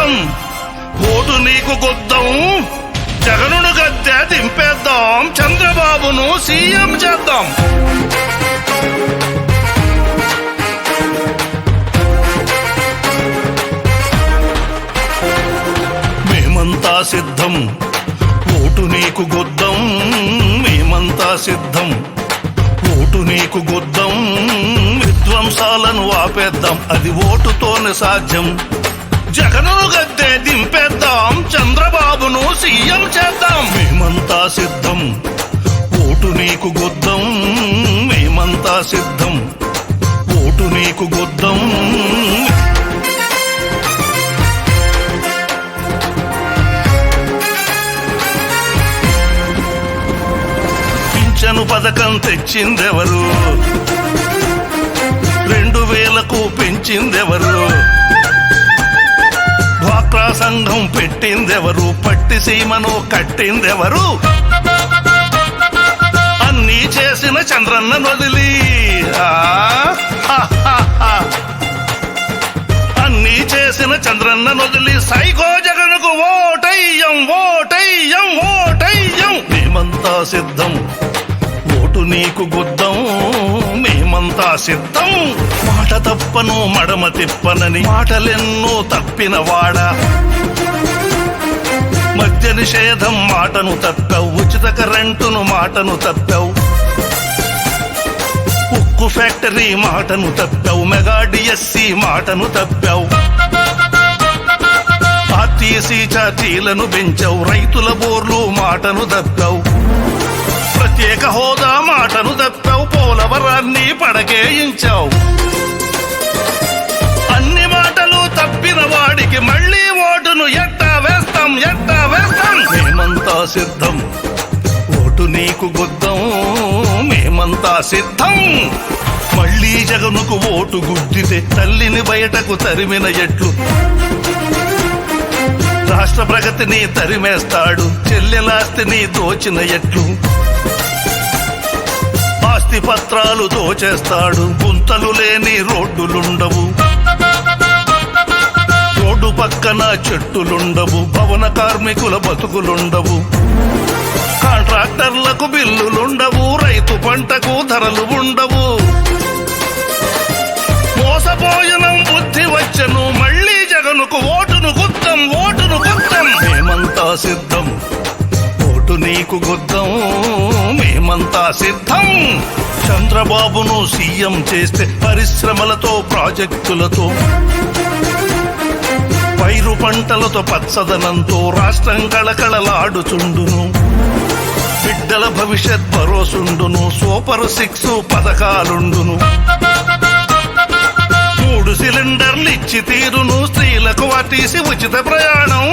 సిద్ధం ఓటు నీకు గుద్దం జగనును గద్దె దింపేద్దాం చంద్రబాబును సీఎం చేద్దాం. మేమంతా సిద్ధం ఓటు నీకు గుద్దం, మేమంతా సిద్ధం ఓటు నీకు గుద్దం, విధ్వంసాలను ఆపేద్దాం అది ఓటుతోనే సాధ్యం. జగనును గద్దె దింపేద్దాం చంద్రబాబును సీఎం చేద్దాం. మేమంతా సిద్ధం ఓటు నీకు గుద్దం, మేమంతా సిద్ధం ఓటు నీకు గుద్దం. పింఛను పథకం తెచ్చిందెవరు, 2000కు పెంచిందెవరు, డ్వాక్రా సంఘం పెట్టిందెవరు, పట్టి సీమను కట్టిందెవరు, అన్నీ చేసిన చంద్రన్న వదిలి అన్నీ చేసిన చంద్రన్న వదిలి సైకో జగన్కు ఓటయ్యం ఓటయ్యం ఓటయ్యం. మేమంతా సిద్ధం ఓటు నీకు గుద్దం, మేమంతా సిద్ధం. మాట తప్పను మడమ తిప్పనని మాటలెన్నో తప్పిన వాడా, మద్య నిషేధం మాటను తప్పావు, ఉచిత కరెంటును మాటను తప్పావు, ఉక్కు ఫ్యాక్టరీ మాటను తప్పావు, మెగా డిఎస్సి మాటను తప్పావు, ఆర్టీసీ ఛార్జీలను పెంచావు, రైతుల బోర్లు మాటను తప్పావు, ప్రత్యేక హోదా మాటను తప్పావు, పోలవరాన్ని పడకేయించావు. అన్ని మాటలు తప్పిన వాడికి మళ్ళీ ఓటును ఎట్టా వేస్తాం ఎట్టా వేస్తాం. మేమంతా సిద్ధం ఓటు నీకు గుద్దం, మేమంతా సిద్ధం. మళ్ళీ జగనుకు ఓటు గుద్దితే తల్లిని బయటకు తరిమిన ఎట్లు, రాష్ట్ర ప్రగతిని తరిమేస్తాడు చెల్లెలాస్తిని దోచిన ఎట్లు, ఆస్తి పత్రాలు దోచేస్తాడు గుంతలు లేని రోడ్డులుండవు, రోడ్డు పక్కన చెట్టులుండవు, భవన కార్మికుల బతుకులుండవు, కాంట్రాక్టర్లకు బిల్లులుండవు, రైతు పంటకు ధరలు ఉండవు. మోసపోయిన బుద్ధి వచ్చను మళ్ళీ జగనుకు ఓటును గుద్దం ఓటును గుద్దం. మేమంతా సిద్ధం ఓటు నీకు గుద్దం, మేమంతా సిద్ధం. చంద్రబాబును సీఎం చేస్తే పరిశ్రమలతో ప్రాజెక్టులతో పైరు పంటలతో పచ్చదనంతో రాష్ట్రం కళకళలాడుచుండును, బిడ్డల భవిష్యత్ భరోసుండును, సూపర్ 6 పథకాలుండును, 3 సిలిండర్లు ఇచ్చి తీరును, స్త్రీలకు ఆర్టీసీ ఉచిత ప్రయాణం,